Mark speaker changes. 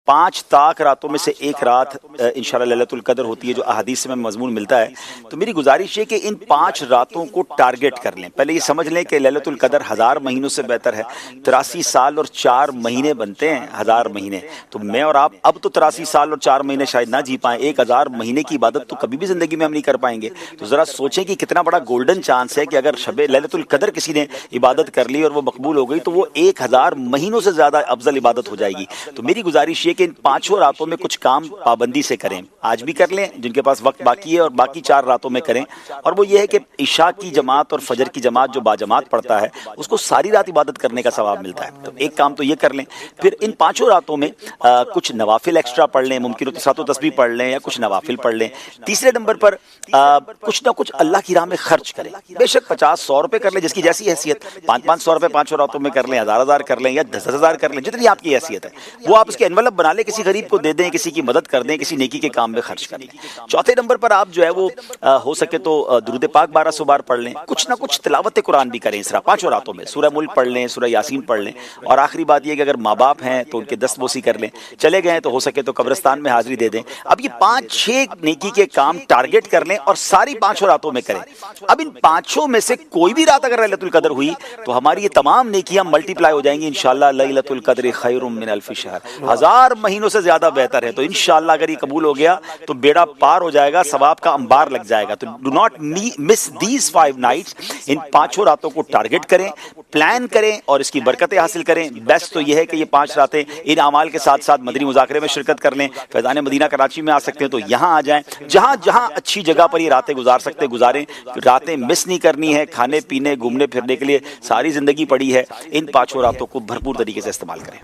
Speaker 1: 5 طاق راتوں میں سے ایک رات انشاءاللہ لیلۃ القدر ہوتی ہے جو احادیث میں مضمون ملتا ہے. تو میری گزارش ہے کہ ان 5 راتوں کو ٹارگٹ کر لیں. پہلے یہ سمجھ لیں کہ لیلۃ القدر 1000 مہینوں سے بہتر ہے. 83 سال اور 4 مہینے بنتے ہیں 1000 مہینے. تو میں اور آپ اب تو 83 سال اور 4 مہینے شاید نہ جی پائیں. 1000 مہینے کی عبادت تو کبھی بھی زندگی میں ہم نہیں کر پائیں گے. تو ذرا سوچیں کہ کتنا بڑا گولڈن چانس ہے کہ اگر شب لیلۃ القدر کسی نے عبادت کر لی اور وہ مقبول ہو گئی تو وہ 1000 مہینوں سے زیادہ افضل عبادت ہو جائے گی. تو میری گزارش یہ کہ ان 5 راتوں میں کچھ کام پابندی سے کریں. آج بھی کر لیں جن کے پاس وقت باقی ہے, اور باقی 4 راتوں میں کریں. اور وہ یہ ہے کہ عشاء کی جماعت اور فجر کی جماعت جو باجماعت پڑھتا ہے اس کو ساری رات عبادت کرنے کا ثواب ملتا ہے. تو ایک کام تو یہ کر لیں. پھر ان 5 راتوں میں کچھ نوافل ایکسٹرا پڑھ لیں. ممکن ہو تو 7 تسبیح پڑھ لیں یا کچھ نوافل پڑھ لیں. تیسرے نمبر پر کچھ نہ کچھ اللہ کی راہ میں خرچ کریں. بے شک 50-100 روپے کر لیں جس کی جیسی حیثیت. 500 روپے 5 راتوں میں کر لیں, 1000 کر لیں یا 10,000 کر لیں, جتنی آپ کی حیثیت ہے. وہ آپ اس کے انویلپ بنا لیں, کسی غریب کو دے دیں, کسی کی مدد کر دیں, کسی نیکی کے کام میں خرچ کر دیں. چوتھے نمبر پر آپ جو ہے وہ ہو سکے تو درود پاک 1200 بار پڑھ لیں. کچھ نہ کچھ تلاوت قرآن بھی کریں اس طرح 5 راتوں میں. سورہ ملک پڑھ لیں, سورہ یاسین پڑھ لیں. اور آخری بات یہ کہ اگر ماں باپ ہیں تو ان کے دستبوسی کر لیں. چلے گئے تو ہو سکے تو قبرستان میں حاضری دے دیں. اب یہ 5-6 نیکی کے کام ٹارگٹ کر لیں اور ساری 5 راتوں میں کریں. اب ان 5 میں سے کوئی بھی رات اگر لیلۃ القدر ہوئی تو ہماری یہ تمام نیکیاں ملٹی پلائی ہو جائیں گی انشاءاللہ. لیلۃ القدر خیر من الف شہر, 1000 مہینوں سے زیادہ بہتر ہے. تو انشاءاللہ اگر یہ قبول ہو گیا تو بیڑا پار ہو جائے گا, ثواب کا انبار لگ جائے گا. تو do not miss these 5 nights. ان 5 راتوں کو ٹارگٹ کریں, پلان کریں اور اس کی برکتیں حاصل کریں. بیسٹ تو یہ ہے کہ یہ 5 راتیں ان اعمال کے ساتھ ساتھ مدنی مذاکرے میں شرکت کر لیں. فیضان مدینہ کراچی میں آ سکتے ہیں تو یہاں آ جائیں. جہاں جہاں اچھی جگہ پر یہ راتیں گزار سکتے گزاریں. راتیں مس نہیں کرنی ہے. کھانے پینے گھومنے پھرنے کے لیے ساری زندگی پڑی ہے. ان 5 راتوں کو بھرپور طریقے سے استعمال کریں.